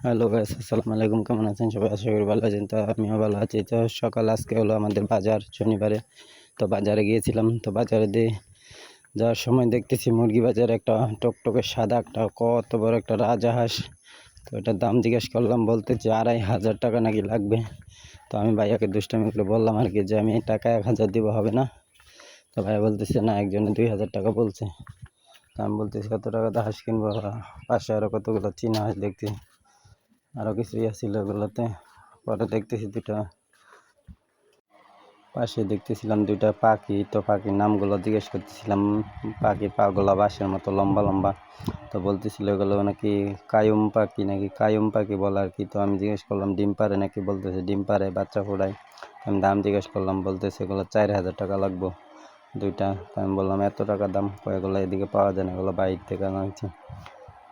Hello guys, আসসালামু আলাইকুম। কেমন আছেন সবাই? আশা করি ভালো আছেন। তো আমিও ভালো আছি। তো সকাল আজকে হলো আমাদের বাজার, শনিবারে। তো বাজারে গিয়েছিলাম। তো বাজারে দিয়ে যাওয়ার সময় দেখতেছি মুরগি বাজার একটা টকটকে সাদা একটা কত বড় একটা রাজহাঁস। তো এটার দাম জিজ্ঞেস করলাম, বলতেছে 2,500 টাকা নাকি লাগবে। তো আমি ভাইয়াকে দুষ্টামি করে বললাম আর কি যে আমি টাকা 1,000 দিব, হবে না? তো ভাইয়া বলতেছে না, একজনে 2,000 টাকা বলছে। তো আমি বলতেছি কত টাকাতে হাঁস কিনবো? পাশে আরও কতগুলো চীনা হাঁস দেখছি, আরও কিছু ছিল ওগুলোতে। পরে দেখতেছি পাশে দেখতেছিলাম দুইটা পাখি। তো পাখির নামগুলো জিজ্ঞেস করতেছিলাম। পাখির পাগুলো বাঁশের মতো লম্বা লম্বা। তো বলতেছিল এগুলো নাকি কায়ুম পাখি বলে আর কি। তো আমি জিজ্ঞেস করলাম ডিম পারে নাকি, বলতেছে ডিম পারে, বাচ্চা ফোড়ায়। আমি দাম জিজ্ঞেস করলাম, বলতেছে এগুলো 4,000 টাকা লাগবো দুইটা। তো আমি বললাম এত টাকা দাম? এগুলো এদিকে পাওয়া যায় না, এগুলো বাইর থেকে আনা হয়েছে।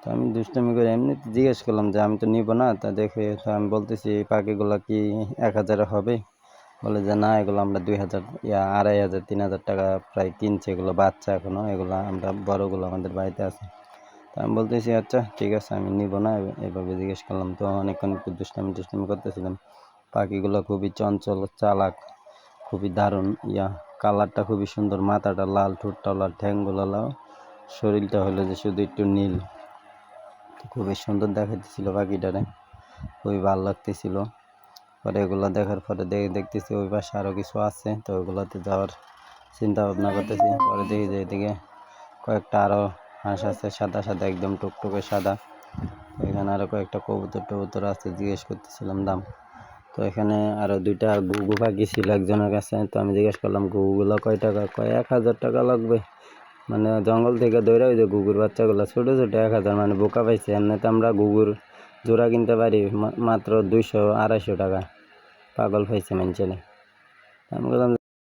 তো আমি দুষ্টামি করে এমনিতে জিজ্ঞেস করলাম যে আমি তো নিব না। তা দেখে তো আমি বলতেছি এই পাখিগুলো কি 1,000 হবে? বলে যে না, এগুলো আমরা 2,000, 2,500, 3,000 টাকা প্রায় কিনছে। এগুলো বাচ্চা এখনও, এগুলো আমরা বড়গুলো আমাদের বাড়িতে আছে। তো আমি বলতেছি আচ্ছা ঠিক আছে, আমি নিব না। এভাবে জিজ্ঞেস করলাম। তো অনেকক্ষণ একটু দুষ্টামি করতেছিলাম। পাখিগুলো খুবই চঞ্চল, চালাক, খুবই দারুণ। কালারটা খুবই সুন্দর, মাথাটা লাল, ঠোঁটটা লাল, ঠ্যাংগুলো লাল, শরীরটা হলো যে শুধু একটু নীল। খুবই সুন্দর দেখাইতেছিল পাখিটারে, খুবই ভালো লাগতেছিল। পরে এগুলো দেখার পরে দেখতেছি ওই পাশে আরও কিছু আছে। তো ওইগুলোতে যাওয়ার চিন্তা ভাবনা করতেছি। পরে দেখি যে এদিকে কয়েকটা আরও হাঁস আছে, সাদা সাদা, একদম টুকটুকে সাদা। তো এখানে আরও কয়েকটা কবুতর আছে, জিজ্ঞেস করতেছিলাম দাম। তো এখানে আরও দুইটা ঘুঘু পাখি ছিল একজনের কাছে। তো আমি জিজ্ঞেস করলাম ঘুঘুগুলো কয় টাকা? কয় 1,000 টাকা লাগবে। মানে জঙ্গল থেকে দৌড়া, ওই যে ঘুঘুর বাচ্চাগুলো ছোটো ছোটো, 1,000, মানে বোকা পাইছে। এমনিতে আমরা ঘুঘুর জোড়া কিনতে পারি মাত্র 200-250 টাকা। পাগল পাইছে মানুষেরা। আমি বললাম